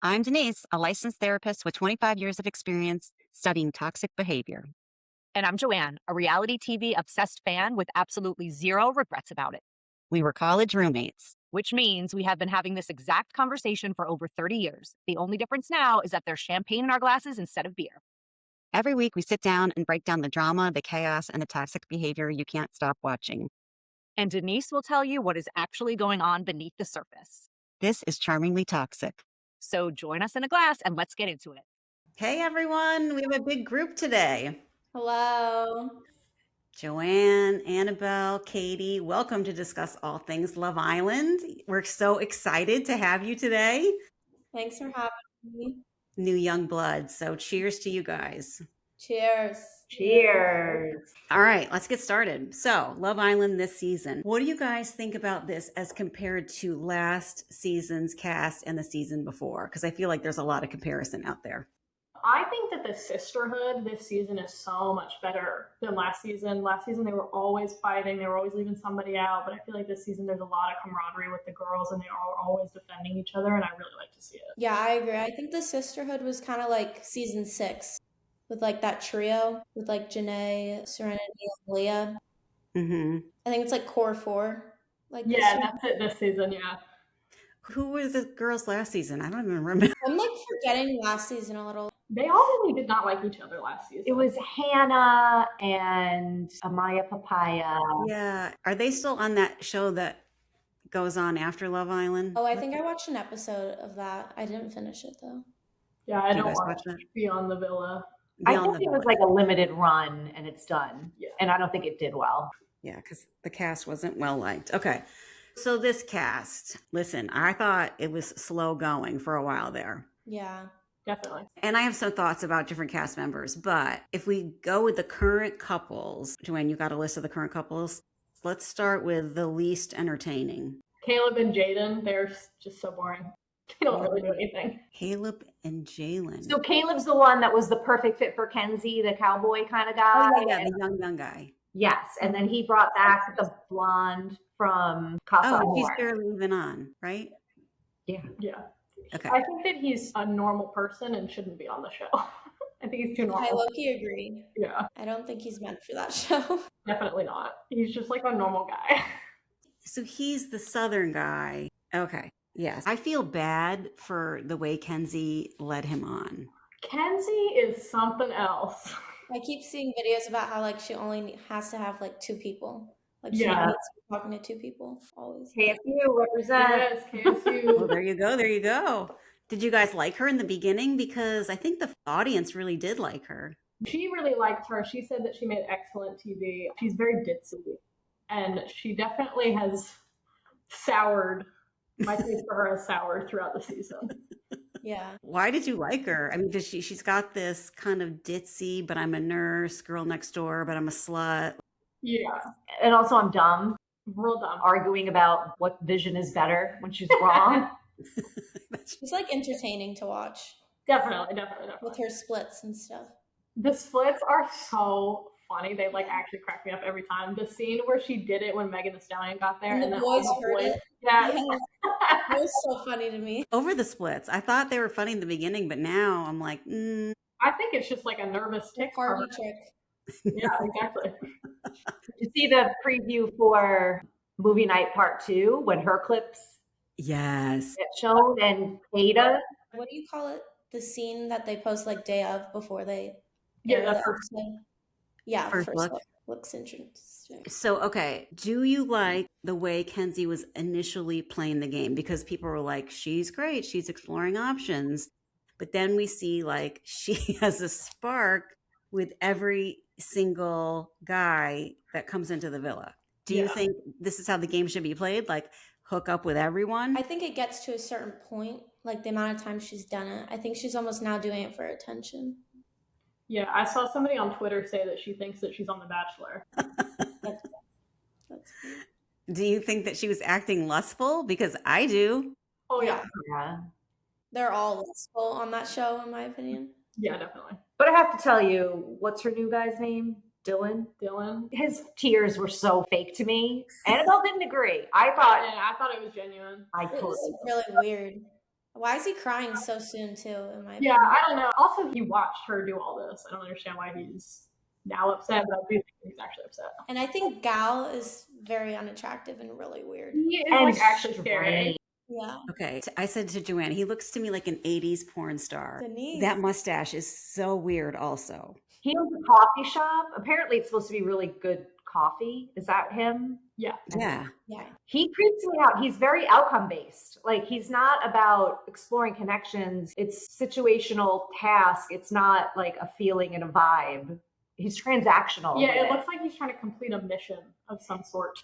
I'm Denise, a licensed therapist with 25 years of experience studying toxic behavior. And I'm Joanne, a reality TV obsessed fan with absolutely zero regrets about it, We were college roommates. which means we have been having this exact conversation for over 30 years. The only difference now is that there's champagne in our glasses instead of beer. Every week, we sit down and break down the drama, the chaos, and the toxic behavior you can't stop watching. And Denise will tell you what is actually going on beneath the surface. This is Charmingly Toxic. So join us in a glass and let's get into it. Hey, everyone. We have a big group today. Hello. Joanne, Annabelle, Katie, welcome to discuss all things Love Island. We're so excited to have you today. Thanks for having me. New young blood. So cheers to you guys. Cheers. Cheers. All right, let's get started. So, Love Island this season. What do you guys think about this as compared to last season's cast and the season before? Because I feel like there's a lot of comparison out there. I think that the sisterhood this season is so much better than last season. Last season, they were always fighting. They were always leaving somebody out. But I feel like this season, there's a lot of camaraderie with the girls, and they are always defending each other, and I really like to see it. Yeah, I agree. I think the sisterhood was kind of like season 6 with like that trio with like Janae, Serenity, and Leah. Mm-hmm. I think it's like core 4. Like this Yeah, year. that's it this season, yeah. Who were the girls last season? I don't even remember. I'm like forgetting last season a little. They all really did not like each other last season. It was Hannah and Amaya Papaya. Yeah. Are they still on that show that goes on after Love Island? Oh, I think I watched an episode of that. I didn't finish it though. Yeah, I Do you don't guys watch watch that? Beyond the Villa. I Beyond think the it was Village. like a limited run and it's done. Yeah. And I don't think it did well. Yeah, because the cast wasn't well liked. Okay. So this cast, listen, I thought it was slow going for a while there. Yeah. Definitely. And I have some thoughts about different cast members, but if we go with the current couples, Joanne, you got a list of the current couples? Let's start with the least entertaining. Caleb and Jaden, they're just so boring. They don't really do anything. Caleb and Jalen. So Caleb's the one that was the perfect fit for Kenzie, the cowboy kind of guy. Oh, yeah, the young guy. Yes. And then he brought back the blonde from Casa Oh, she's Amor. barely even on, right? Yeah. Okay. I think that he's a normal person and shouldn't be on the show. I think he's too I normal. low-key agree. Yeah, I don't think he's meant for that show. definitely not. He's just like a normal guy. So he's the Southern guy. Okay. Yes. I feel bad for the way Kenzie led him on. Kenzie is something else. I keep seeing videos about how like she only has to have like 2 people. Like she Yeah. needs to be talking to 2 people always. KSU represent. Yes, Oh, KSU. there you go. There you go. Did you guys like her in the beginning? Because I think the audience really did like her. She really liked her. She said that she made excellent TV. She's very ditzy. And she definitely has soured. My taste for her has soured throughout the season. Yeah. Why did you like her? I mean, does she's got this kind of ditzy, but I'm a nurse, girl next door, but I'm a slut. Yeah, And also I'm dumb, real dumb. arguing about what vision is better when she's wrong. She's like entertaining to watch Definitely. with her splits and stuff. The splits are so funny. They like actually crack me up every time. The scene where she did it when Megan Thee Stallion got there And the then boys all the heard boys- it. Yes. It was so funny to me. Over the splits. I thought they were funny in the beginning, but now I'm like, I think it's just like a nervous tick. for Party her. trick. Yeah, exactly. Did you see the preview for movie night part 2 when her clips yes. get shown and Ada? What do you call it? The scene that they post like day of before they Yeah, air the the first- episode? Yeah, First first look. look. Looks interesting. So, okay, do you like the way Kenzie was initially playing the game? Because people were like, she's great, she's exploring options. But then we see like she has a spark with every single guy that comes into the villa. Do you Yeah. think this is how the game should be played? Like hook up with everyone? I think it gets to a certain point, like the amount of time she's done it. I think she's almost now doing it for attention. Yeah, I saw somebody on Twitter say that she thinks that she's on The Bachelor. That's Do you think that she was acting lustful? Because I do. Oh yeah, Yeah. They're all lustful on that show, in my opinion. yeah, definitely. But I have to tell you, what's her new guy's name? Dylan? Dylan. His tears were so fake to me. Annabelle didn't agree. I thought I thought it was genuine. I It totally was really weird. Why is he crying so soon too, in my Yeah, opinion? I don't know. Also, he watched her do all this. I don't understand why he's now upset, but I do think he's actually upset. And I think Gal is very unattractive and really weird. He is like actually scary. strange. Yeah. Okay, I said to Joanne, he looks to me like an 80s porn star. Denise. That mustache is so weird also. He owns a coffee shop. Apparently, it's supposed to be really good coffee. Is that him? Yeah. Yeah. Yeah. He creeps me out. He's very outcome based. Like, he's not about exploring connections. It's situational task. It's not like a feeling and a vibe. He's transactional. Yeah, it looks like he's trying to complete a mission of some sort.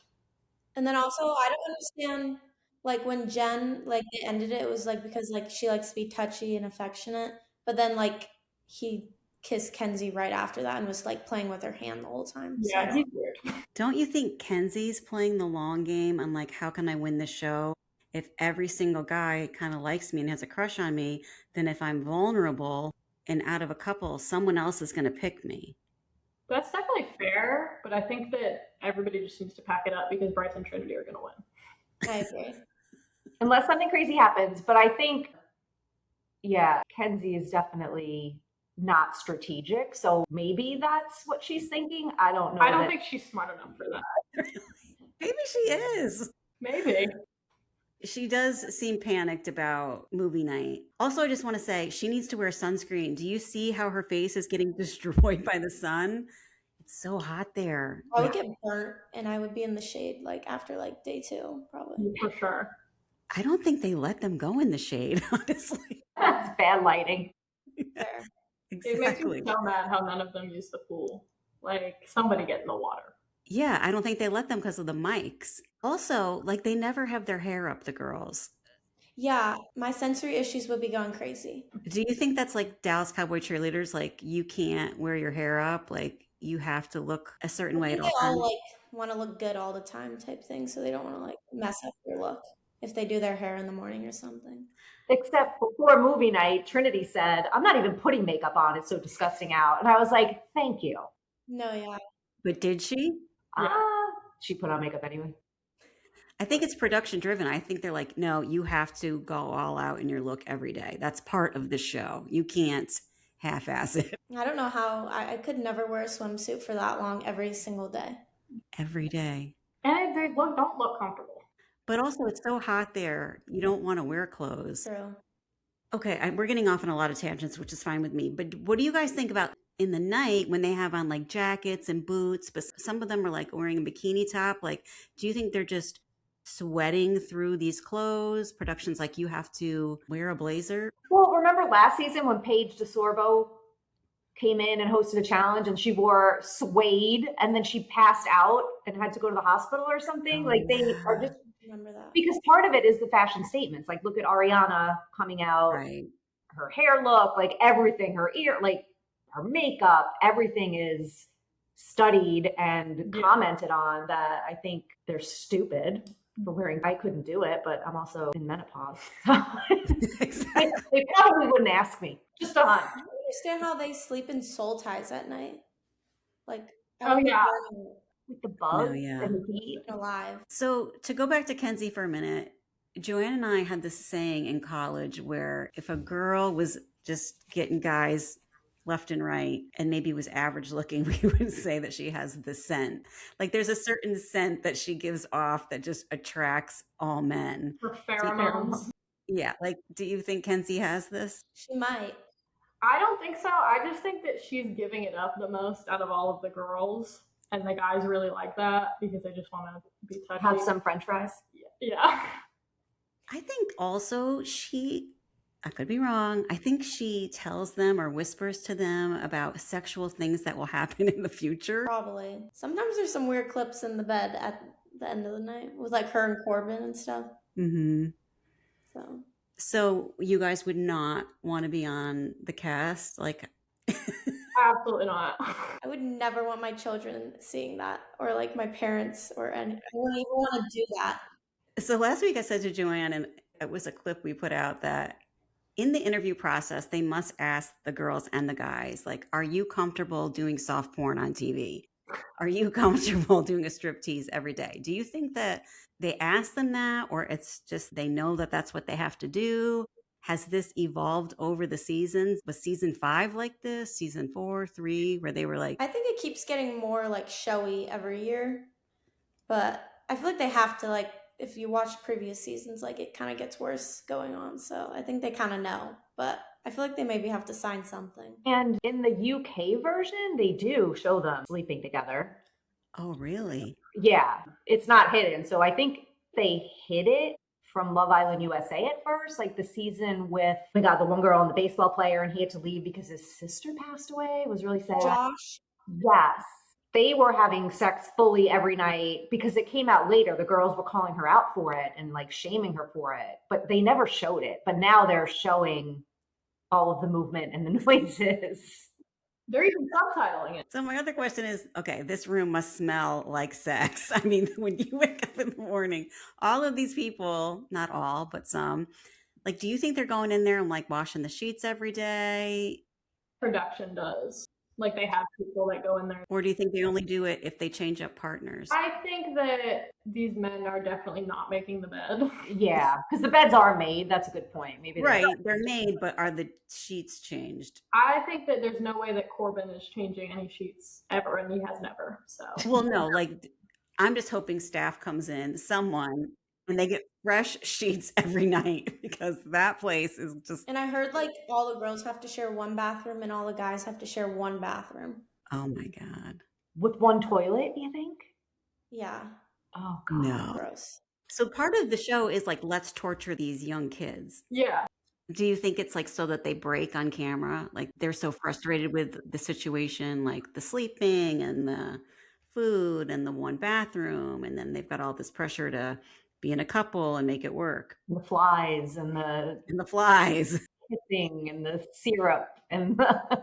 And then also, I don't understand, like when Jen, like they ended it, it was like because like she likes to be touchy and affectionate, but then like he kissed Kenzie right after that and was like playing with her hand the whole time. So I Yeah, don't- he's weird. Don't you think Kenzie's playing the long game on like, how can I win the show? If every single guy kind of likes me and has a crush on me, then if I'm vulnerable and out of a couple, someone else is going to pick me. That's definitely fair, but I think that everybody just needs to pack it up because Bryce and Trinity are going to win. I agree. Unless something crazy happens. But I think, yeah, Kenzie is definitely not strategic. So maybe that's what she's thinking. I don't know. I don't think she's smart enough for that. Maybe she is. Maybe. She does seem panicked about movie night. Also, I just want to say she needs to wear sunscreen. Do you see how her face is getting destroyed by the sun? It's so hot there. I would get burnt and I would be in the shade like after like day 2, probably. For sure. I don't think they let them go in the shade, honestly. That's bad lighting. Fair. It makes me so mad how none of them use the pool. Like, somebody get in the water. Yeah, I don't think they let them because of the mics. Also, like they never have their hair up, the girls. Yeah, my sensory issues would be going crazy. Do you think that's like Dallas Cowboy cheerleaders? Like you can't wear your hair up, like you have to look a certain way at They all all times? like want to look good all the time type thing, so they don't want to like mess up their look if they do their hair in the morning or something. Except before movie night, Trinity said, I'm not even putting makeup on. It's so disgusting out. And I was like, thank you. No, yeah. But did she? Yeah. She put on makeup anyway. I think it's production driven. I think they're like, no, you have to go all out in your look every day. That's part of the show. You can't half-ass it I don't know how I could never wear a swimsuit for that long every single day. every day. And they don't look comfortable. But also, it's so hot there. You don't want to wear clothes. True. Okay, we're getting off on a lot of tangents, which is fine with me. But what do you guys think about in the night when they have on like jackets and boots, but some of them are like wearing a bikini top? Like, do you think they're just sweating through these clothes? Production's like, you have to wear a blazer? Well, remember last season when Paige DeSorbo came in and hosted a challenge and she wore suede and then she passed out and had to go to the hospital or something? Oh, like they are yeah. just, Remember that. because part of it is the fashion statements. Like look at Ariana coming out, Right. her hair look, like everything, her ear, like her makeup, everything is studied and commented on that. I think they're stupid for wearing. I couldn't do it, but I'm also in menopause. They probably wouldn't ask me. Just a hunch. I don't understand how they sleep in soul ties at night. Like, Oh, yeah. With the bugs No, yeah. and the heat. Alive. So to go back to Kenzie for a minute, Joanne and I had this saying in college where if a girl was just getting guys left and right and maybe was average looking, we would say that she has the scent. Like there's a certain scent that she gives off that just attracts all men. For pheromones. Yeah. Like, do you think Kenzie has this? She might. I don't think so. I just think that she's giving it up the most out of all of the girls. And the guys really like that because they just want to be touchy. Have some French fries. Yeah. I think also I could be wrong. I think she tells them or whispers to them about sexual things that will happen in the future. Probably. Sometimes there's some weird clips in the bed at the end of the night with like her and Corbin and stuff. Mm-hmm. So So you guys would not want to be on the cast? Like, Absolutely not. I would never want my children seeing that or like my parents or any. I wouldn't even want to do that. so last week I said to Joanne, and it was a clip we put out, that in the interview process, they must ask the girls and the guys, like, are you comfortable doing soft porn on TV? Are you comfortable doing a striptease every day? Do you think that they ask them that, or it's just they know that that's what they have to do? has this evolved over the seasons? Was season 5 like this? Season 4, 3, where they were like, I think it keeps getting more like showy every year, but I feel like they have to, like, if you watch previous seasons, like it kind of gets worse going on. So I think they kind of know, but I feel like they maybe have to sign something. And in the UK version, they do show them sleeping together. oh, really? Yeah, it's not hidden. So I think they hid it from Love Island USA at first, like the season with, oh my God, the one girl and the baseball player, and he had to leave because his sister passed away. It was really sad. Josh? Yes. They were having sex fully every night because it came out later. The girls were calling her out for it and like shaming her for it, but they never showed it. But now they're showing all of the movement and the noises. They're even subtitling it. So my other question is, okay, this room must smell like sex. I mean, when you wake up in the morning, all of these people, not all, but some, like, do you think they're going in there and like washing the sheets every day? Production does. Like they have people that go in there. Or do you think they only do it if they change up partners? I think that these men are definitely not making the bed. Yeah, because the beds are made. That's a good point. Maybe Right, they're made, but are the sheets changed? I think that there's no way that Corbin is changing any sheets ever, and he has never. So Well, no, like I'm just hoping staff comes in, someone, and they get fresh sheets every night because that place is just, And I heard like all the girls have to share one bathroom and all the guys have to share one bathroom. oh my God. with one toilet, you think? Yeah, Oh, God. No. gross. So part of the show is like, let's torture these young kids. yeah, Do you think it's like so that they break on camera? Like they're so frustrated with the situation, like the sleeping and the food and the one bathroom, and then they've got all this pressure to be in a couple and make it work. The flies and the And the flies. kissing and the syrup and the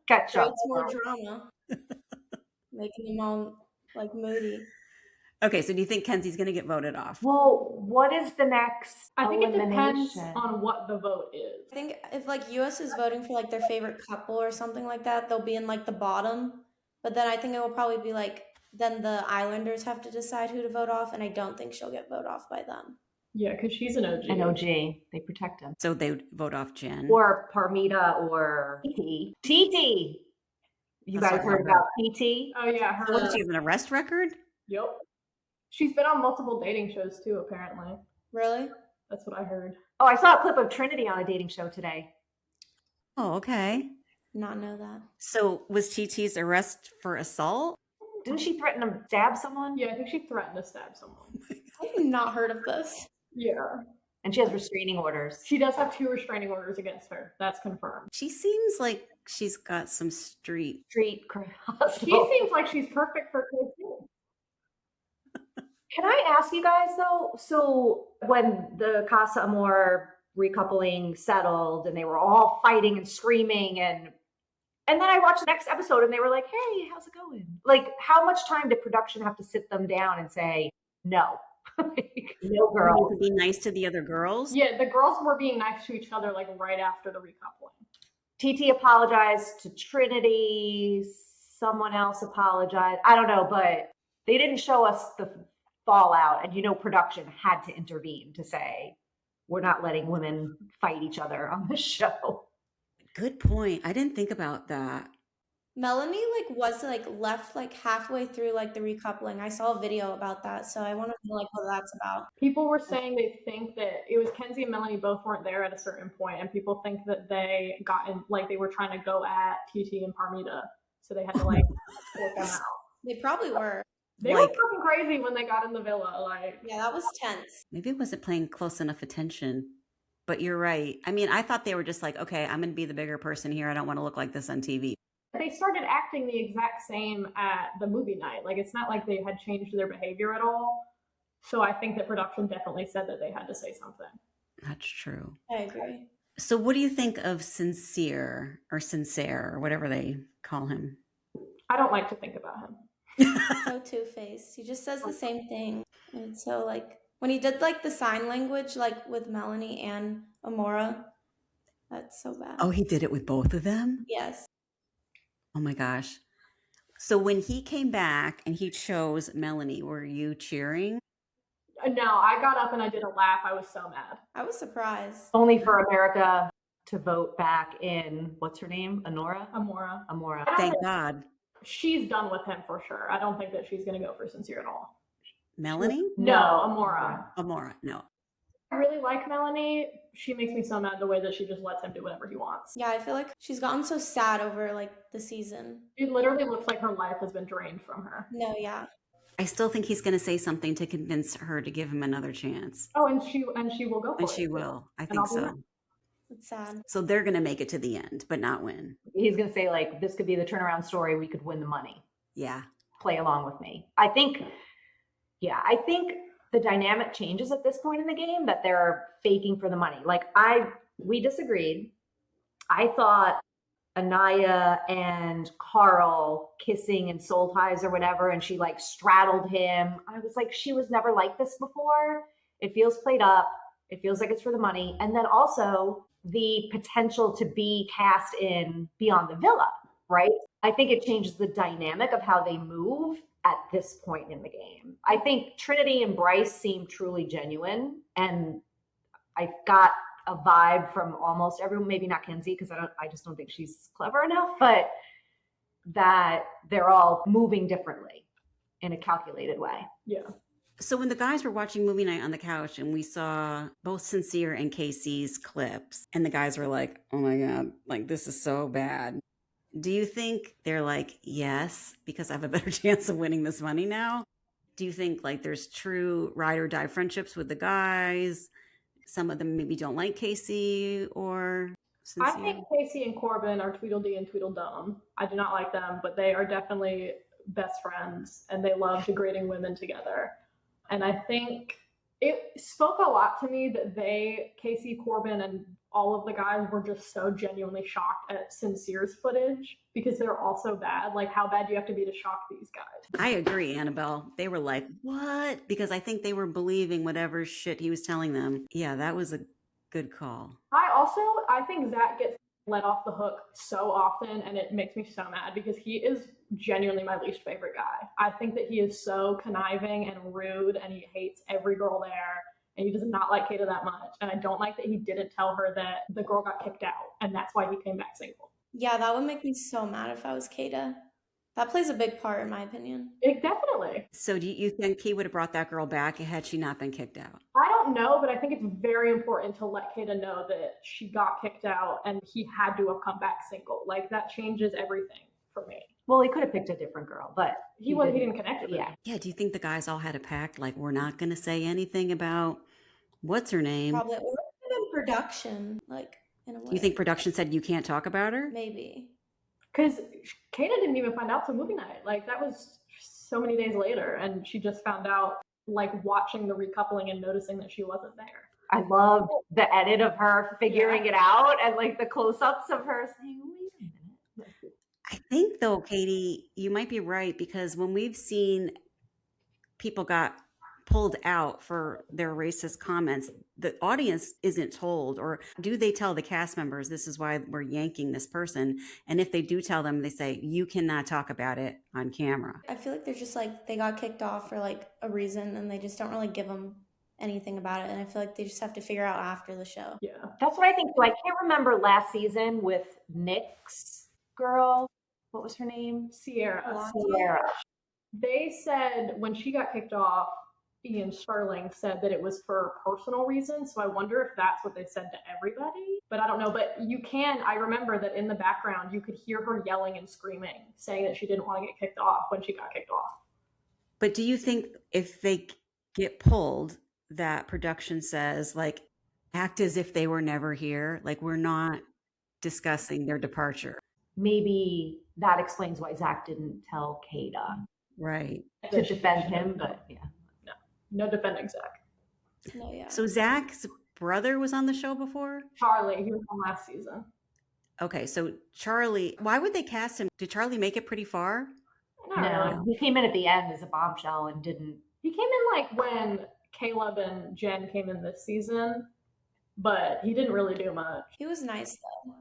ketchup. Creates more drama, making them all like moody. Okay, so do you think Kenzie's going to get voted off? Well, what is the next I think it depends elimination? on what the vote is. I think if like US is voting for like their favorite couple or something like that, they'll be in like the bottom. But then I think it will probably be like then the Islanders have to decide who to vote off, and I don't think she'll get voted off by them. Yeah, because she's an OG. An OG. They protect him. So they would vote off Jen. Or Parmita or TT. TT. You That's guys what heard I about TT? Oh yeah, What, her. she has an arrest record? Yep. She's been on multiple dating shows too. Apparently, Really? that's what I heard. Oh, I saw a clip of Trinity on a dating show today. Oh, okay. Not know that. So was TT's arrest for assault? Didn't she threaten to stab someone? Yeah, I think she threatened to stab someone. I've not heard of this. Yeah, And she has restraining orders. she does have 2 restraining orders against her. That's confirmed. She seems like she's got some street. Street hustle. She seems like she's perfect for Katie. Can I ask you guys though? So when the Casa Amor recoupling settled and they were all fighting and screaming and then I watched the next episode and they were like, "Hey, how's it going?" Like, how much time did production have to sit them down and say no? Like, no, girl. To be nice to the other girls? Yeah, the girls were being nice to each other like right after the recoupling. TT apologized to Trinity. Someone else apologized. I don't know, but they didn't show us the fallout. And production had to intervene to say, we're not letting women fight each other on the show. Good point. I didn't think about that. Melanie was left halfway through the recoupling. I saw a video about that, so I want to know what that's about. People were saying they think that it was Kenzie and Melanie both weren't there at a certain point, and people think that they got in, they were trying to go at TT and Parmita, so they had to work them out. They probably were. They were fucking crazy when they got in the villa. Yeah, that was tense. Maybe it wasn't paying close enough attention. But you're right. I mean, I thought they were just okay, I'm going to be the bigger person here. I don't want to look like this on TV. They started acting the exact same at the movie night. It's not like they had changed their behavior at all. So I think that production definitely said that they had to say something. That's true. I agree. So what do you think of Sincere or whatever they call him? I don't like to think about him. So two-faced. He just says the same thing. And so when he did the sign language with Melanie and Amora, that's so bad. Oh, he did it with both of them? Yes. Oh my gosh. So when he came back and he chose Melanie, were you cheering? No, I got up and I did a lap. I was so mad. I was surprised. Only for America to vote back in, what's her name? Amora? Thank God. She's done with him for sure. I don't think that she's going to go for Sincere at all. Melanie? No, Amora. No. I really like Melanie. She makes me so mad the way that she just lets him do whatever he wants. Yeah, I feel like she's gotten so sad over like the season. It literally looks like her life has been drained from her. No, yeah. I still think he's going to say something to convince her to give him another chance. Oh, and she will go for it. And she will. I think so. It's sad. So they're going to make it to the end, but not win. He's going to say, like, this could be the turnaround story. We could win the money. Yeah. Play along with me. I think the dynamic changes at this point in the game, that they're faking for the money. Like, we disagreed. I thought Anaya and Carl kissing in soul ties or whatever, and she like straddled him. I was like, she was never like this before. It feels played up. It feels like it's for the money. And then also the potential to be cast in Beyond the Villa, right? I think it changes the dynamic of how they move at this point in the game. I think Trinity and Bryce seem truly genuine, and I got a vibe from almost everyone, maybe not Kenzie, because I just don't think she's clever enough, but that they're all moving differently in a calculated way. Yeah. So when the guys were watching movie night on the couch and we saw both Sincere and Casey's clips, and the guys were like, oh my God, like this is so bad. Do you think they're like, yes, because I have a better chance of winning this money now? Do you think like there's true ride or die friendships with the guys? Some of them maybe don't like Casey or Sincere. I think Casey and Corbin are Tweedledee and Tweedledum. I do not like them, but they are definitely best friends and they love degrading women together. And I think it spoke a lot to me that Casey, Corbin, and all of the guys were just so genuinely shocked at Sincere's footage because they're all so bad. Like, how bad do you have to be to shock these guys? I agree, Annabelle. They were like, what? Because I think they were believing whatever shit he was telling them. Yeah, that was a good call. I think Zach gets let off the hook so often, and it makes me so mad because he is genuinely my least favorite guy. I think that he is so conniving and rude, and he hates every girl there, and he does not like Kata that much. And I don't like that he didn't tell her that the girl got kicked out, and that's why he came back single. Yeah, that would make me so mad if I was Kata. That plays a big part in my opinion. It definitely. So do you think he would have brought that girl back had she not been kicked out? I don't know, but I think it's very important to let Kata know that she got kicked out and he had to have come back single. Like, that changes everything for me. Well, he could have picked a different girl, but he didn't connect with her. Yeah, do you think the guys all had a pact? Like, we're not going to say anything about what's her name? Probably. Or even production, like, in a way. You think production said you can't talk about her? Maybe. Because Kata didn't even find out till movie night. Like, that was so many days later, and she just found out, like, watching the recoupling and noticing that she wasn't there. I love the edit of her figuring it out, and like the close-ups of her saying, wait a minute. I think though, Katie, you might be right, because when we've seen people got pulled out for their racist comments, the audience isn't told, or do they tell the cast members, this is why we're yanking this person? And if they do tell them, they say, you cannot talk about it on camera. I feel like they're just like, they got kicked off for like a reason and they just don't really give them anything about it. And I feel like they just have to figure out after the show. Yeah. That's what I think. So I can't remember last season with Nick's girl. What was her name? Sierra. Sierra. They said when she got kicked off, Ian Sterling said that it was for personal reasons. So I wonder if that's what they said to everybody. But I don't know. But I remember that in the background, you could hear her yelling and screaming, saying that she didn't want to get kicked off when she got kicked off. But do you think if they get pulled, that production says, like, act as if they were never here? Like, we're not discussing their departure. Maybe that explains why Zach didn't tell Kata. Right. To defend him, but yeah. No defending Zach. No, yeah. So Zach's brother was on the show before? Charlie, he was on last season. Okay, so Charlie, why would they cast him? Did Charlie make it pretty far? No, he came in at the end as a bombshell and didn't. He came in like when Caleb and Jen came in this season, but he didn't really do much. He was nice though.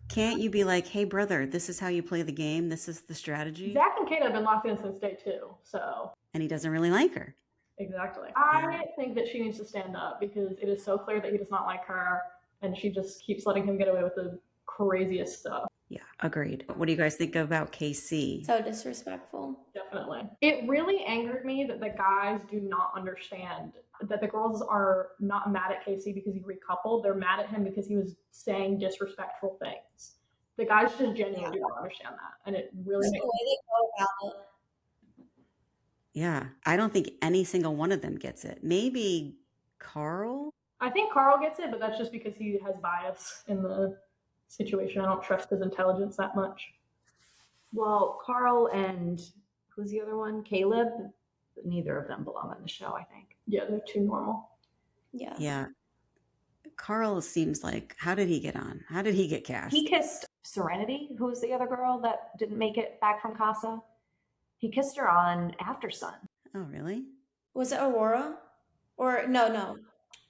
Can't you be like, hey brother, this is how you play the game, this is the strategy? Zach and Kate have been locked in since day 2, so. And he doesn't really like her. Exactly. I think that she needs to stand up because it is so clear that he does not like her, and she just keeps letting him get away with the craziest stuff. Yeah, agreed. What do you guys think about KC? So disrespectful. Definitely. It really angered me that the guys do not understand that the girls are not mad at Casey because he recoupled. They're mad at him because he was saying disrespectful things. The guys just genuinely do not understand that. And it really Just the way they go about it. Yeah, I don't think any single one of them gets it. Maybe Carl? I think Carl gets it, but that's just because he has bias in the situation. I don't trust his intelligence that much. Well, Carl and who's the other one? Caleb. Neither of them belong on the show, I think. Yeah, they're too normal. Yeah. Yeah. Carl seems like, how did he get on? How did he get cast? He kissed Serenity, who's the other girl that didn't make it back from Casa. He kissed her on After Sun. Oh, really? Was it Aurora? Or no.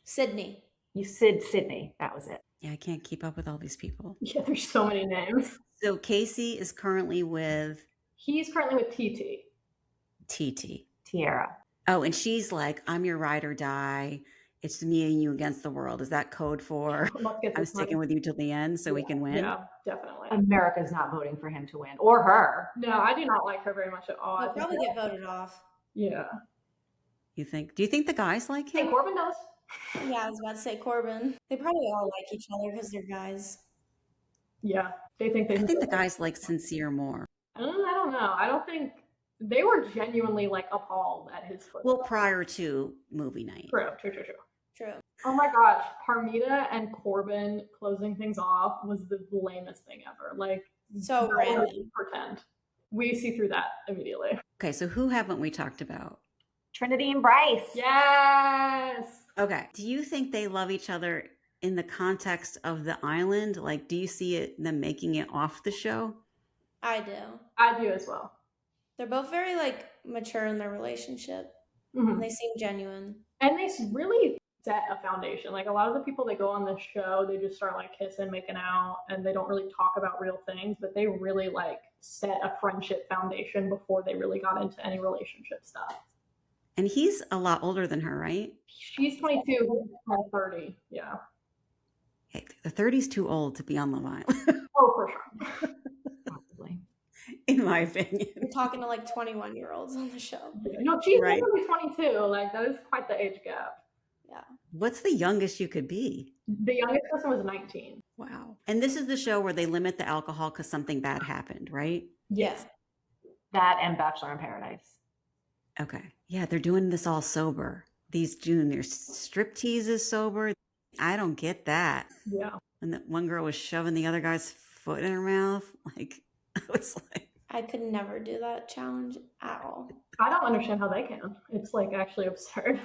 Sydney. You said Sydney. That was it. Yeah, I can't keep up with all these people. Yeah, there's so many names. So Casey is currently with He's currently with TT. TT. Tiara. Oh, and she's like, I'm your ride or die. It's me and you against the world. Is that code for Let's get I'm this money. sticking with you till the end so we can win? Yeah, definitely. America's not voting for him to win, or her. No, I do not like her very much at all. I He'll think probably get voted off. Yeah. You think? Do you think the guys like Hey, him? Corbin does. Yeah, I was about to say Corbin. They probably all like each other because they're guys. Yeah, they think they. I think the guys like Sincere more. I don't know. I don't think they were genuinely like appalled at his foot. Well, prior to movie night. True. True. Oh my gosh, Parmita and Corbin closing things off was the lamest thing ever. Like, So no random. one pretend. We see through that immediately. Okay, so who haven't we talked about? Trinity and Bryce. Yes. Okay. Do you think they love each other in the context of the island? Like, do you see them making it off the show? I do. I do as well. They're both very like mature in their relationship. Mhm. And they seem genuine. And they really set a foundation. Like a lot of the people that go on this show, they just start like kissing, making out, and they don't really talk about real things, but they really like set a friendship foundation before they really got into any relationship stuff. And he's a lot older than her, right? She's 22, he's 30. Yeah. Hey, the 30's too old to be on Love Island, Oh, for sure. Probably. in my opinion. We're talking to like 21-year-olds on the show. No, she's Right. literally 22. Like that is quite the age gap. Yeah. What's the youngest you could be? The youngest person was 19. Wow. And this is the show where they limit the alcohol because something bad happened, right? Yes. That and Bachelor in Paradise. Okay. Yeah, they're doing this all sober. These junior striptease is sober. I don't get that. Yeah. When that one girl was shoving the other guy's foot in her mouth, like I was like, I could never do that challenge at all. I don't understand how they can. It's like actually absurd.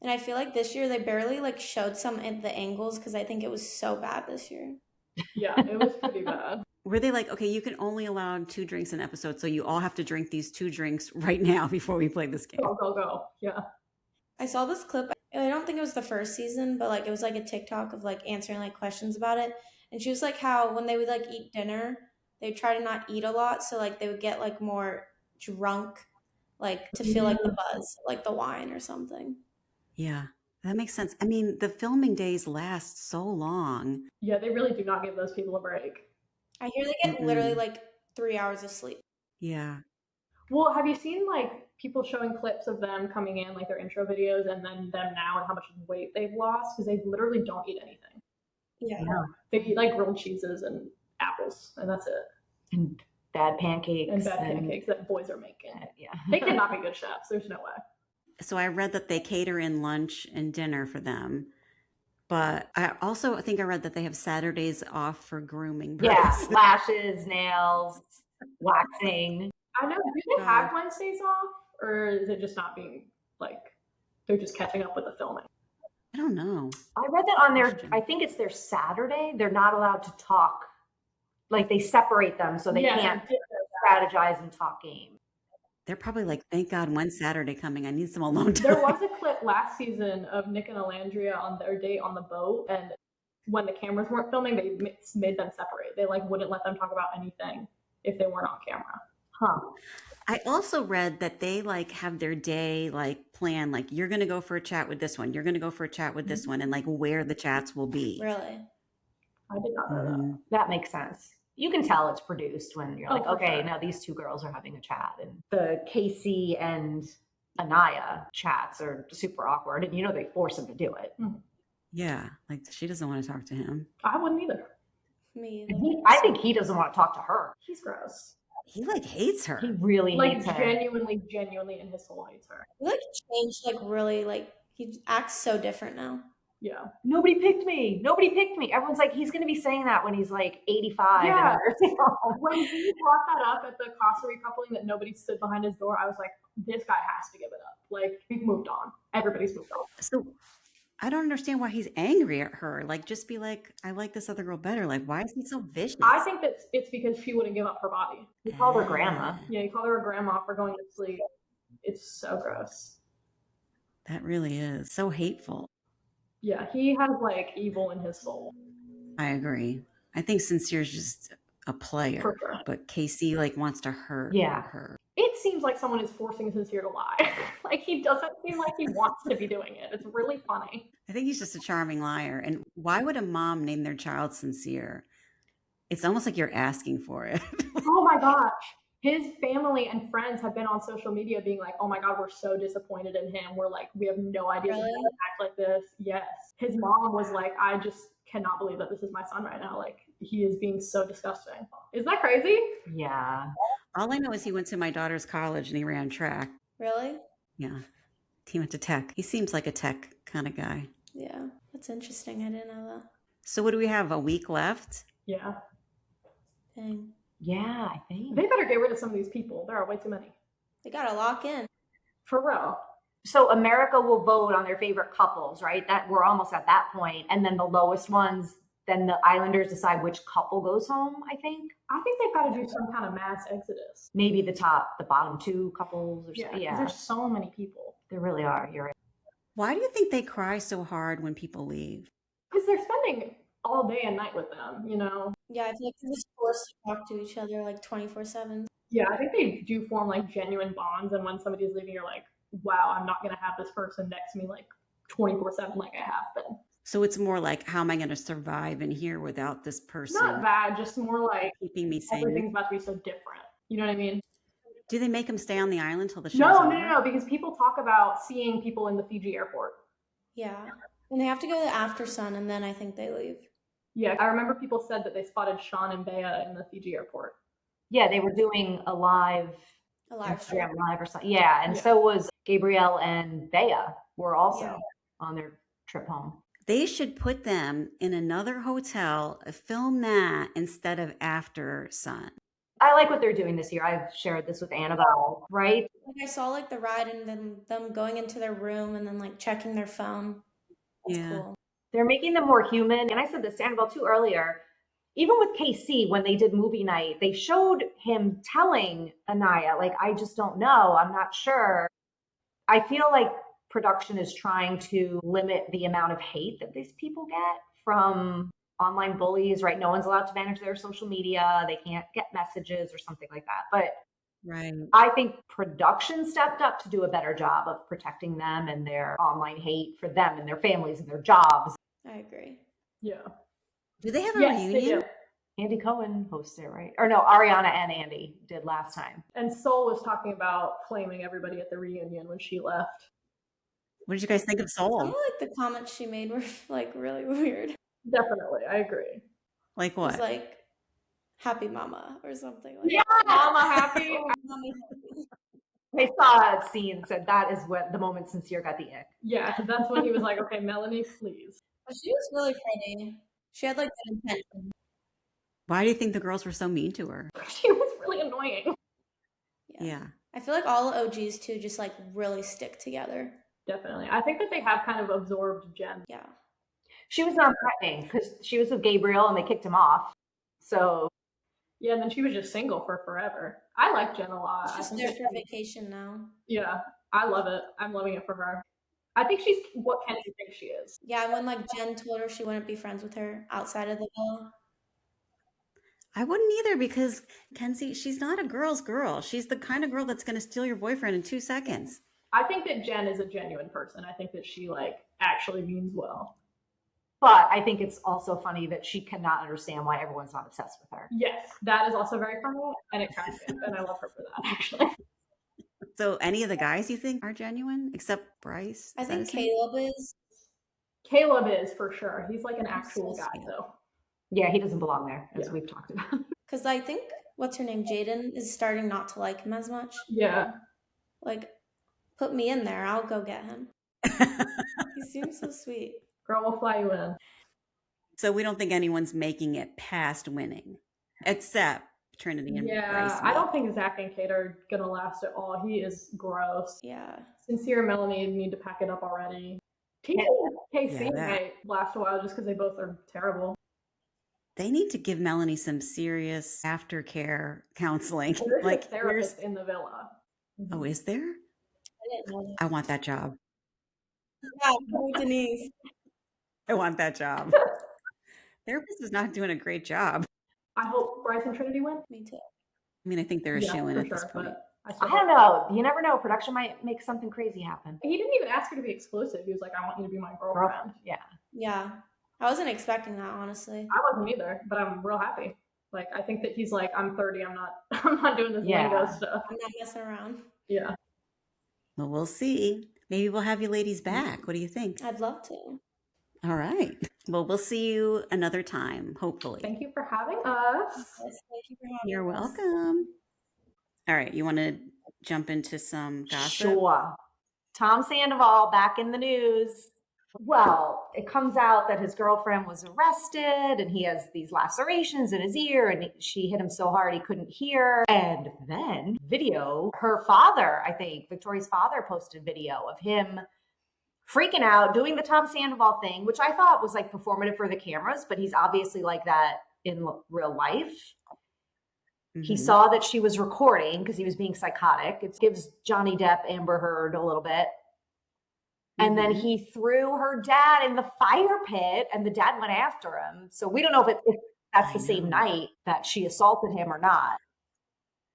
And I feel like this year they barely like showed some at the angles because I think it was so bad this year. Yeah, it was pretty bad. were they like, okay, you can only allow 2 drinks an episode, so you all have to drink these 2 drinks right now before we play this game? Go. Yeah. I saw this clip. I don't think it was the first season, but like it was like a TikTok of like answering like questions about it. And she was like how when they would like eat dinner, they try to not eat a lot, so like they would get like more drunk, like to feel like the buzz, like the wine or something. Yeah, that makes sense. I mean, the filming days last so long. Yeah, they really do not give those people a break. I hear they get literally like 3 hours of sleep. Yeah. Well, have you seen like people showing clips of them coming in, like their intro videos, and then them now and how much weight they've lost? Because they literally don't eat anything. Yeah. They eat like grilled cheeses and apples, and that's it. And bad pancakes. And bad pancakes that boys are making. Yeah. They cannot be good chefs. There's no way. So I read that they cater in lunch and dinner for them. But I also think I read that they have Saturdays off for grooming. Yeah, purposes. lashes, nails, waxing. I know. Do they have Wednesdays off, or is it just not being like they're just catching up with the filming? I don't know. I read that on their, I think it's their Saturday. They're not allowed to talk. Like they separate them so they can't strategize and talk game. They're probably like, thank God, when's Saturday coming? I need some alone time. There was a clip last season of Nick and Alandria on their date on the boat, and when the cameras weren't filming, they made them separate. They like wouldn't let them talk about anything if they weren't on camera. Huh. I also read that they like have their day like plan, like you're gonna go for a chat with this one, you're gonna go for a chat with this one, and like where the chats will be. Really? I did not know that. Mhm. That makes sense. You can tell it's produced when you're Oh, like, for okay, sure. now these two girls are having a chat. And the Casey and Anaya chats are super awkward. And you know, they force him to do it. Yeah, like she doesn't want to talk to him. I wouldn't either. Me And either. I think he doesn't want to talk to her. He's gross. He like hates her. He really Like hates her. genuinely in his soul hates her. He like changed, like really, like he acts so different now. Yeah. Nobody picked me. Nobody picked me. Everyone's like, he's going to be saying that when he's like 85. Yeah. in a nursing home. When he brought that up at the Casa recoupling that nobody stood behind his door, I was like, this guy has to give it up. Like, we've moved on. Everybody's moved on. So I don't understand why he's angry at her. Like, just be like, I like this other girl better. Like, why is he so vicious? I think that it's because she wouldn't give up her body. He called her grandma. Yeah, he called her a grandma for going to sleep. It's so gross. That really is so hateful. Yeah, he has like evil in his soul. I agree. I think Sincere's just a player, For sure. but Casey like wants to hurt her. It seems like someone is forcing Sincere to lie. Like, he doesn't seem like he wants to be doing it. It's really funny. I think he's just a charming liar. And why would a mom name their child Sincere? It's almost like you're asking for it. Oh my gosh. His family and friends have been on social media being like, oh my God, we're so disappointed in him. We're like, we have no idea Really? he's gonna act like this. Yes. His mom was like, I just cannot believe that this is my son right now. Like, he is being so disgusting. Isn't that crazy? Yeah. All I know is he went to my daughter's college and he ran track. Really? Yeah. He went to tech. He seems like a tech kind of guy. Yeah. That's interesting. I didn't know that. So what do we have? A week left? Yeah. Dang. Yeah, I think. They better get rid of some of these people. There are way too many. They gotta lock in. For real. So America will vote on their favorite couples, right? That we're almost at that point. And then the lowest ones, then the Islanders decide which couple goes home, I think. I think they've got to do some kind of mass exodus. Maybe the bottom two couples or Yeah. something. 'Cause Yeah. There's so many people. There really are. You're right. Why do you think they cry so hard when people leave? Because they're spending all day and night with them, you know? Yeah, I feel like they're just forced to talk to each other like 24/7. Yeah, I think they do form like genuine bonds. And when somebody's leaving, you're like, wow, I'm not going to have this person next to me like 24/7 like I have been. So it's more like, how am I going to survive in here without this person Not bad, just more like keeping me sane? everything's about to be so different. You know what I mean? Do they make him stay on the island till the show's No, over? no, no, no, because people talk about seeing people in the Fiji airport. Yeah. And they have to go to after sun and then I think they leave. Yeah, I remember people said that they spotted Sean and Bea in the Fiji airport. Yeah, they were doing a live stream. Instagram live or something. Yeah, and Yeah. so was Gabrielle and Bea were also Yeah. on their trip home. They should put them in another hotel, film that instead of after sun. I like what they're doing this year. I've shared this with Annabelle, right? Like I saw like the ride and then them going into their room and then like checking their phone. That's Yeah. cool. They're making them more human. And I said this to Annabelle too earlier. Even with KC, when they did movie night, they showed him telling Anaya, like, I just don't know. I'm not sure. I feel like production is trying to limit the amount of hate that these people get from online bullies, right? No one's allowed to manage their social media. They can't get messages or something like that. But Right. I think production stepped up to do a better job of protecting them and their online hate for them and their families and their jobs. I agree. Yeah. Do they have a Yes, they reunion? do. Andy Cohen hosted it, right? Or no, Ariana and Andy did last time. And Sol was talking about flaming everybody at the reunion when she left. What did you guys think of I Soul? feel like the comments she made were like really weird. Definitely, I agree. Like It was what? like happy mama or something like Yeah, Mama happy. Oh, mommy happy. They saw a scene and said that is what the moment Sincere got the ick. Yeah, that's when he was like, okay, Melanie, please. But she was really pretty. She had like good intention. Why do you think the girls were so mean to her? She was really annoying. Yeah. I feel like all OGs too just like really stick together. Definitely. I think that they have kind of absorbed Jen. Yeah. She was non-threatening because she was with Gabriel and they kicked him off. So Yeah, and then she was just single for forever. I like Jen a lot. She's I think there that for vacation now. yeah, I love it. I'm loving it for her. I think she's what Kenzie thinks she is. Yeah, when like Jen told her she wouldn't be friends with her outside of the villa. I wouldn't either because Kenzie, she's not a girl's girl. She's the kind of girl that's going to steal your boyfriend in 2 seconds. I think that Jen is a genuine person. I think that she like actually means well. But I think it's also funny that she cannot understand why everyone's not obsessed with her. Yes, that is also very funny, and it cracks me up, and I love her for that, actually. So any of the guys you think are genuine except Bryce? I Is that think his name? Caleb is. Caleb is for sure. He's like an He's actual so guy, sweet. though. Yeah, he doesn't belong there, as Yeah. we've talked about. Because I think, what's her name? Jaden is starting not to like him as much. Yeah. Like, put me in there. I'll go get him. He seems so sweet. Girl, we'll fly you in. So we don't think anyone's making it past winning, except Trinity and Bryce. Yeah, I don't think Zach and Kate are gonna last at all. He is gross. Yeah. Sincere and Melanie need to pack it up already. Casey Yeah, that- might last a while just because they both are terrible. They need to give Melanie some serious aftercare counseling. And there's Like, a therapist in the villa. oh, is there? I didn't know that. I want that job. Yeah, Denise. I want that job. Therapist is not doing a great job. I hope Bryce and Trinity win. Me too. I mean, I think they're a Yeah, shoe-in for at this sure, point. but I I still don't know. You never know. Production might make something crazy happen. He didn't even ask her to be exclusive. He was like, I want you to be my girlfriend. Yeah. Yeah. I wasn't expecting that, honestly. I wasn't either, but I'm real happy. Like, I think that he's like, I'm 30. I'm not doing this Yeah. lingo stuff. I'm not messing around. Yeah. Well, we'll see. Maybe we'll have you ladies back. What do you think? I'd love to. All right. Well, we'll see you another time, hopefully. Thank you for having us. Yes, thank you for having You're us. welcome. All right. You want to jump into some gossip? Sure. Tom Sandoval back in the news. Well, it comes out that his girlfriend was arrested and he has these lacerations in his ear and she hit him so hard he couldn't hear. And then video, her father, I think, Victoria's father posted video of him freaking out, doing the Tom Sandoval thing, which I thought was like performative for the cameras, but he's obviously like that in real life. He Mhm. saw that she was recording because he was being psychotic. It gives Johnny Depp, Amber Heard a little bit. And then Mhm. he threw her dad in the fire pit and the dad went after him. So we don't know if that's the same know. night that she assaulted him or not.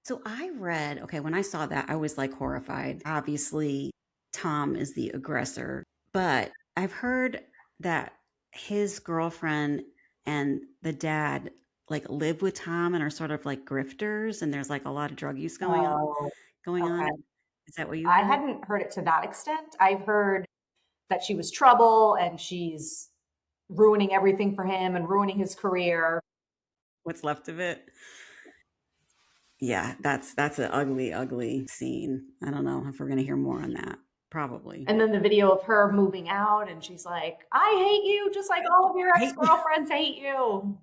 So I read, okay, when I saw that, I was like horrified. Obviously, Tom is the aggressor, but I've heard that his girlfriend and the dad like live with Tom and are sort of like grifters, and there's like a lot of drug use going on. okay. Is that what you I heard? hadn't heard it to that extent. I've heard that she was trouble and she's ruining everything for him and ruining his career. What's left of it? Yeah, that's an ugly, ugly scene. I don't know if we're gonna hear more on that. Probably. And then the video of her moving out and she's like, I hate you just like all of your Hate you. ex-girlfriends hate you.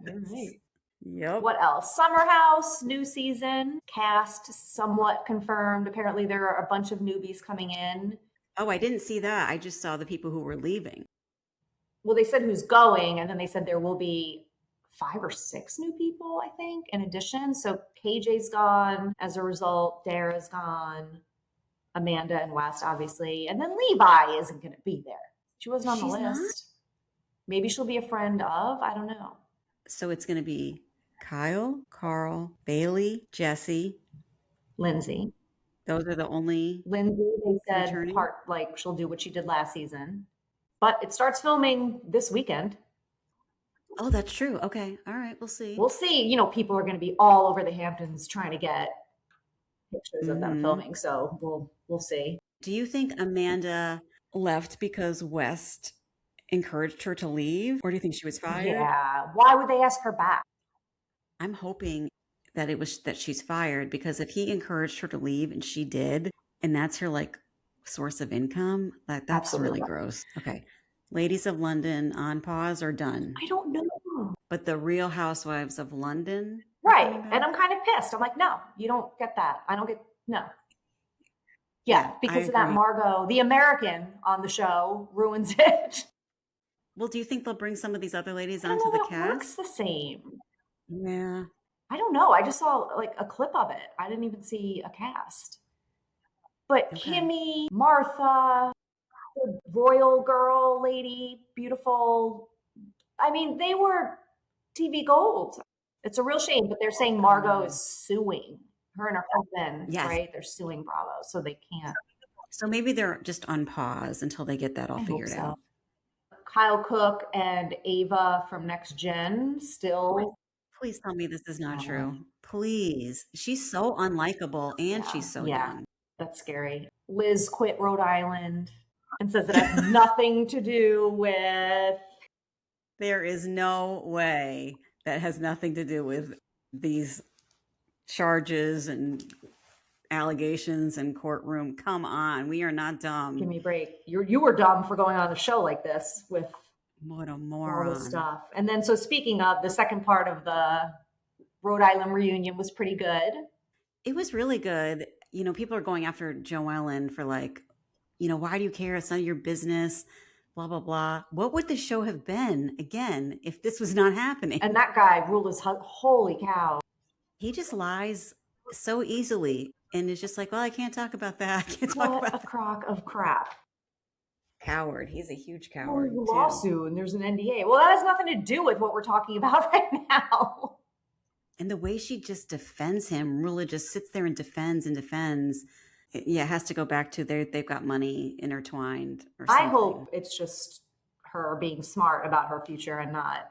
Right. Yep. What else? Summer House, new season, cast somewhat confirmed. Apparently there are a bunch of newbies coming in. Oh, I didn't see that. I just saw the people who were leaving. Well, they said who's going, and then they said there will be 5 or 6 new people, I think, in addition. So KJ's gone. As a result, Dara's gone. Amanda and West, obviously. And then Levi isn't going to be there. She wasn't on the She's not? list. Maybe she'll be a friend of. I don't know. So it's gonna be Kyle, Carl, Bailey, Jesse. Lindsay. Those are the only. Lindsay, they said Returning? like she'll do what she did last season. But it starts filming this weekend. Oh, that's true. Okay. All right. We'll see. We'll see. You know, people are going to be all over the Hamptons trying to get pictures of them Mhm. filming. So we'll see. Do you think Amanda left because West encouraged her to leave, or do you think she was fired? Yeah. Why would they ask her back? I'm hoping that it was that she's fired, because if he encouraged her to leave and she did, and that's her like source of income, that's really Absolutely. gross. Okay. Ladies of London on pause or done? I don't know. But the Real Housewives of London? are Right. coming back? And I'm kind of pissed. I'm like, no, you don't get that. I don't get, no. Yeah, because of that agree. Margot, the American on the show, ruins it. Well, do you think they'll bring some of these other ladies I don't onto know the that it works cast? the same. Yeah. I don't know. I just saw like a clip of it. I didn't even see a cast. But Okay. Kimmy, Martha, the royal girl lady, beautiful. I mean, they were TV gold. It's a real shame, but they're saying Margot is suing her and her husband, Yes. right? They're suing Bravo, so they can't. So maybe they're just on pause until they get that all I hope figured so. out. Kyle Cook and Ava from Next Gen still. Please tell me this is not true. Please. She's so unlikable and she's so young. That's scary. Liz quit Rhode Island and says it has nothing to do with. There is no way that has nothing to do with these charges and allegations and courtroom. Come on, we are not dumb. Give me a break. You were dumb for going on a show like this with what a all moron. this stuff. And then, so speaking of, the second part of the Rhode Island reunion was pretty good. It was really good. You know, people are going after Joellen for like, you know, why do you care? It's none of your business. Blah, blah, blah. What would the show have been, again, if this was not happening? And that guy, Rula's, holy cow. He just lies so easily and is just like, well, I can't talk about that. I can't talk What about a that. crock of crap. Coward. He's a huge Well, coward. there's a too. lawsuit and there's an NDA. Well, that has nothing to do with what we're talking about right now. And the way she just defends him, Rula just sits there and defends. Yeah, it has to go back to they've got money intertwined or something. I hope it's just her being smart about her future and not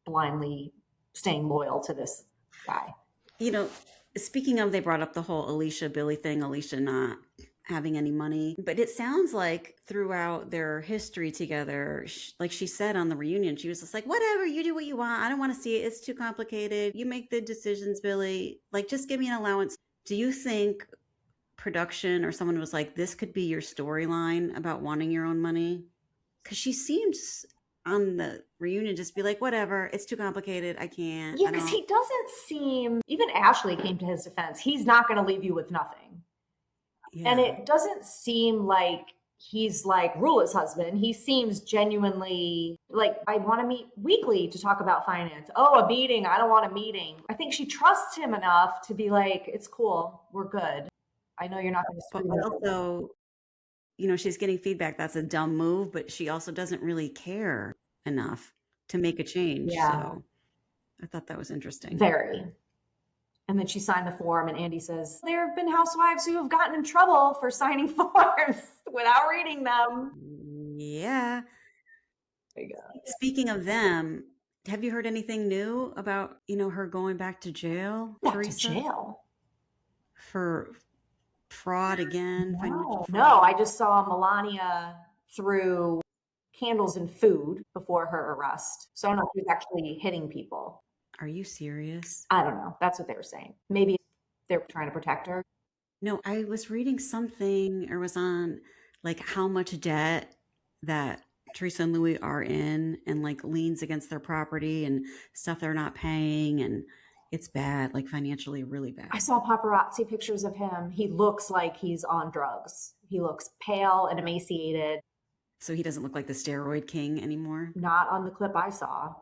blindly staying loyal to this guy. You know, speaking of, they brought up the whole Alicia Billy thing, Alicia not having any money. But it sounds like throughout their history together, like she said on the reunion, she was just like, whatever, you do what you want. I don't want to see it. It's too complicated. You make the decisions, Billy. Like, just give me an allowance. Do you think production or someone was like, this could be your storyline about wanting your own money? Because she seems on the reunion just be like, whatever, it's too complicated. I can't. Yeah, because he doesn't seem, even Ashley came to his defense. He's not going to leave you with nothing. Yeah. And it doesn't seem like he's like Rula's husband. He seems genuinely like, I want to meet weekly to talk about finance. Oh, a meeting. I don't want a meeting. I think she trusts him enough to be like, it's cool. We're good. I know you're not going to screw But up. also, you know, she's getting feedback. That's a dumb move, but she also doesn't really care enough to make a change. Yeah. So I thought that was interesting. Very. And then she signed the form, and Andy says, there have been housewives who have gotten in trouble for signing forms without reading them. Yeah. There you go. Speaking of them, have you heard anything new about, you know, her going back to jail? Back Teresa? to jail? For fraud again? Financial fraud? No, I just saw Melania threw candles and food before her arrest. So I don't know if she was actually hitting people. Are you serious? I don't know. That's what they were saying. Maybe they're trying to protect her. No, I was reading something or was on like how much debt that Teresa and Louis are in and like liens against their property and stuff they're not paying. And it's bad, like financially really bad. I saw paparazzi pictures of him. He looks like he's on drugs. He looks pale and emaciated. So he doesn't look like the steroid king anymore? Not on the clip I saw.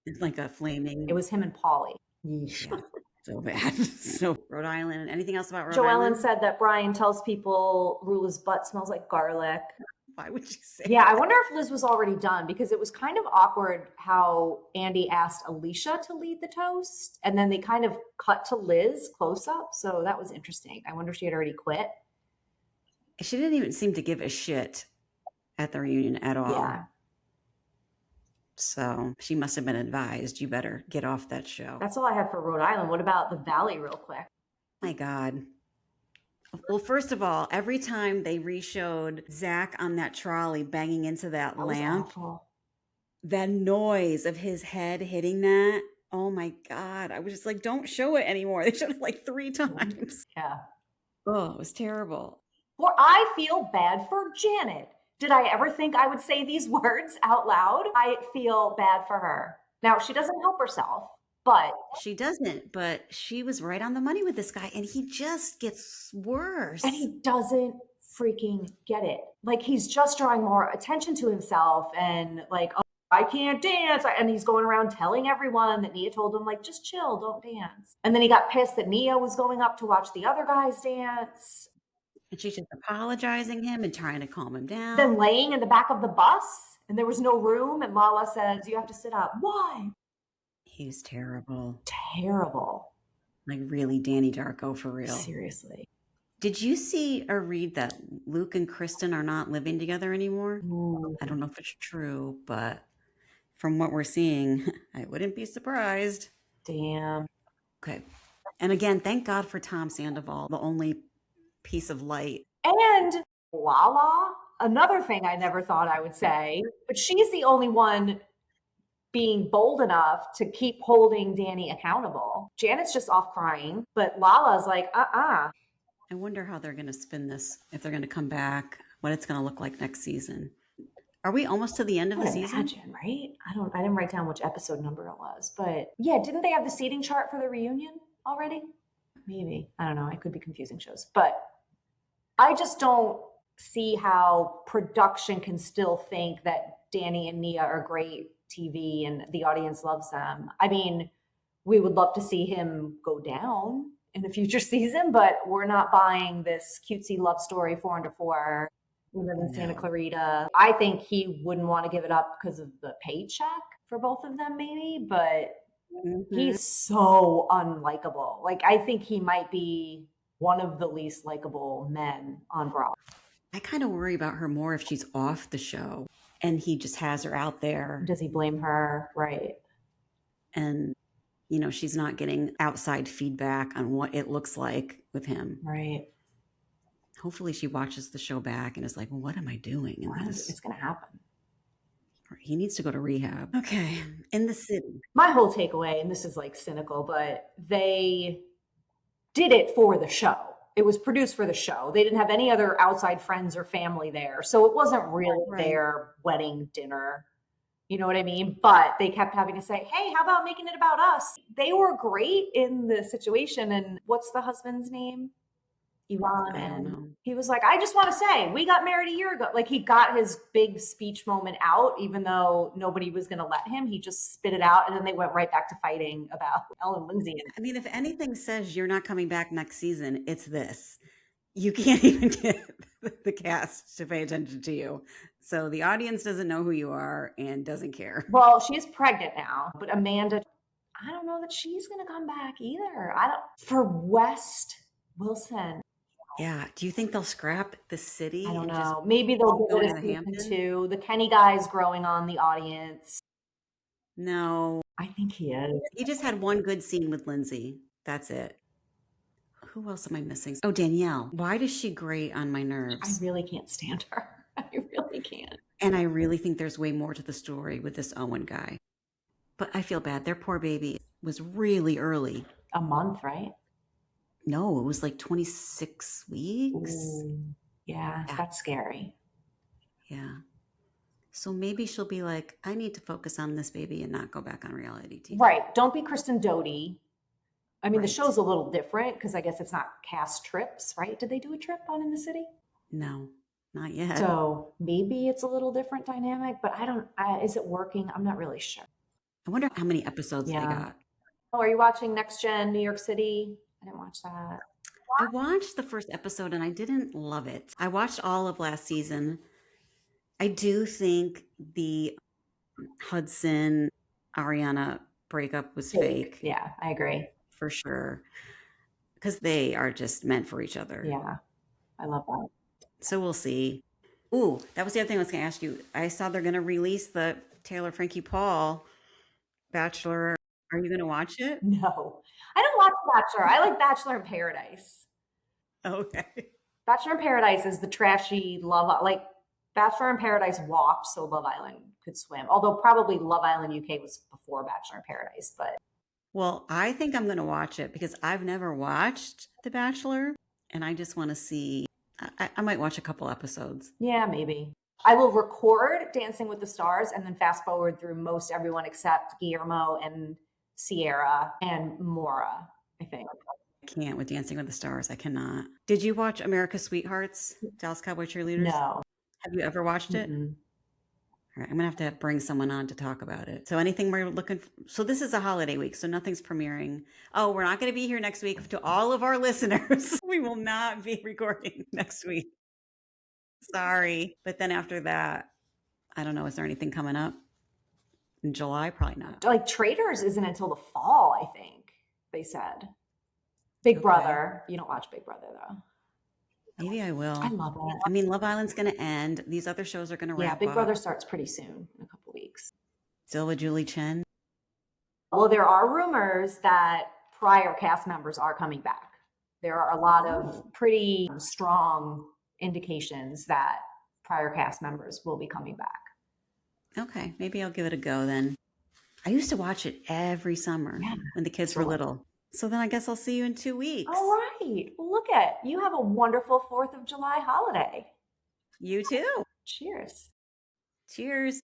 It's like a flaming. It was him and Polly. Yeah, so bad. So Rhode Island. Anything else about Rhode Joellen Island? said that Brian tells people Rula's butt smells like garlic. Why would you say Yeah, that? I wonder if Liz was already done, because it was kind of awkward how Andy asked Alicia to lead the toast, and then they kind of cut to Liz close up. So that was interesting. I wonder if she had already quit. She didn't even seem to give a shit at the reunion at all. Yeah. So she must have been advised, you better get off that show. That's all I have for Rhode Island. What about the Valley real quick? My God. Well, first of all, every time they re-showed Zach on that trolley banging into that That was lamp, awful. that noise of his head hitting that, oh my God. I was just like, don't show it anymore. They showed it like 3 times. Yeah. Oh, it was terrible. Or I feel bad for Janet. Did I ever think I would say these words out loud? I feel bad for her. Now, she doesn't help herself, but She doesn't, but she was right on the money with this guy, and he just gets worse. and he doesn't freaking get it. Like, he's just drawing more attention to himself and like, oh, I can't dance. And he's going around telling everyone that Nia told him, like, just chill, don't dance. And then he got pissed that Nia was going up to watch the other guys dance. And she's just apologizing him and trying to calm him down. Then laying in the back of the bus, and there was no room, and Lala says, you have to sit up. Why? He was terrible. Terrible. Like really Danny Darko for real. Seriously. Did you see or read that Luke and Kristen are not living together anymore? Ooh. I don't know if it's true, but from what we're seeing, I wouldn't be surprised. Damn. Okay. And again, thank God for Tom Sandoval, the only piece of light. And Lala, another thing I never thought I would say, but she's the only one being bold enough to keep holding Danny accountable. Janet's just off crying, but Lala's like, I wonder how they're going to spin this, if they're going to come back, what it's going to look like next season. Are we almost to the end of the season? Imagine, right? I didn't write down which episode number it was, but yeah, didn't they have the seating chart for the reunion already? Maybe. I don't know. I could be confusing shows, but I just don't see how production can still think that Danny and Nia are great TV and the audience loves them. I mean, we would love to see him go down in a future season, but we're not buying this cutesy love story 4 under 4. We live in Santa Clarita. I think he wouldn't want to give it up because of the paycheck for both of them, maybe, but he's so unlikable. Like, I think he might be one of the least likable men on Bravo. I kind of worry about her more if she's off the show and he just has her out there. Does he blame her? Right. And, you know, she's not getting outside feedback on what it looks like with him. Right. Hopefully she watches the show back and is like, well, what am I doing in this? It's going to happen. He needs to go to rehab. Okay. In the city. My whole takeaway, and this is like cynical, but they did it for the show. It was produced for the show. They didn't have any other outside friends or family there. So it wasn't really their wedding dinner. You know what I mean? But they kept having to say, hey, how about making it about us? They were great in the situation. And what's the husband's name? Ivan. I don't know. He was like, I just want to say, we got married a year ago. Like, he got his big speech moment out, even though nobody was going to let him. He just spit it out. And then they went right back to fighting about Ellen Lindsay. I mean, if anything says you're not coming back next season, it's this. You can't even get the cast to pay attention to you. So the audience doesn't know who you are and doesn't care. Well, she's pregnant now, but Amanda, I don't know that she's going to come back either. For West Wilson. Yeah. Do you think they'll scrap the city? I don't know. Maybe they'll go to season 2. The Kenny guy's growing on the audience. No. I think he is. He just had one good scene with Lindsay. That's it. Who else am I missing? Oh, Danielle. Why does she grate on my nerves? I really can't stand her. I really can't. And I really think there's way more to the story with this Owen guy. But I feel bad. Their poor baby was really early. A month, right? No, it was like 26 weeks. Ooh, yeah, that's scary. Yeah. So maybe she'll be like, I need to focus on this baby and not go back on reality TV. Right. Don't be Kristen Doty. I mean, the show's a little different because I guess it's not cast trips, right? Did they do a trip on In the City? No, not yet. So maybe it's a little different dynamic, but is it working? I'm not really sure. I wonder how many episodes they got. Oh, are you watching Next Gen New York City? I didn't watch that. I watched the first episode and I didn't love it. I watched all of last season. I do think the Hudson Ariana breakup was fake. Yeah, I agree. For sure. Because they are just meant for each other. Yeah, I love that. So we'll see. Ooh, that was the other thing I was going to ask you. I saw they're going to release the Taylor Frankie Paul Bachelor. Are you going to watch it? No, I don't watch Bachelor. I like Bachelor in Paradise. Okay. Bachelor in Paradise is the trashy like Bachelor in Paradise walked so Love Island could swim. Although probably Love Island UK was before Bachelor in Paradise, but. Well, I think I'm going to watch it because I've never watched The Bachelor and I just want to see, I might watch a couple episodes. Yeah, maybe. I will record Dancing with the Stars and then fast forward through most everyone except Guillermo and Sierra and Maura, I think. I can't with Dancing with the Stars. I cannot. Did you watch America's Sweethearts, Dallas Cowboy Cheerleaders? No. Have you ever watched it? Mm-mm. All right, I'm going to have to bring someone on to talk about it. So anything we're looking for? So this is a holiday week, so nothing's premiering. Oh, we're not going to be here next week. To all of our listeners, we will not be recording next week. Sorry. But then after that, I don't know. Is there anything coming up? In July, probably not. Like Traitors isn't until the fall, I think they said. Big Brother. You don't watch Big Brother though. Maybe I will. I love it. I mean, Love Island's going to end. These other shows are going to wrap up. Yeah, Big Brother starts pretty soon, in a couple weeks. Still with Julie Chen? Well, there are rumors that prior cast members are coming back. There are a lot of pretty strong indications that prior cast members will be coming back. Okay, maybe I'll give it a go then. I used to watch it every summer when the kids were little. So then I guess I'll see you in 2 weeks. All right. Look at you. Have a wonderful 4th of July holiday. You too. Cheers. Cheers.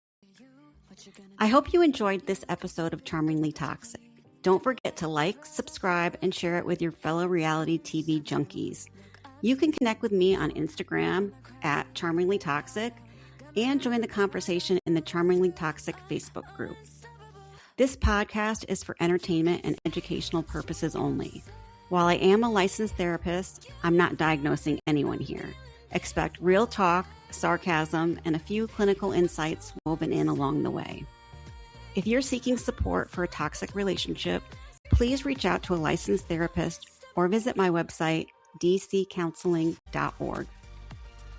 I hope you enjoyed this episode of Charmingly Toxic. Don't forget to like, subscribe, and share it with your fellow reality TV junkies. You can connect with me on Instagram at Charmingly Toxic and join the conversation in the Charmingly Toxic Facebook group. This podcast is for entertainment and educational purposes only. While I am a licensed therapist, I'm not diagnosing anyone here. Expect real talk, sarcasm, and a few clinical insights woven in along the way. If you're seeking support for a toxic relationship, please reach out to a licensed therapist or visit my website, dccounseling.org.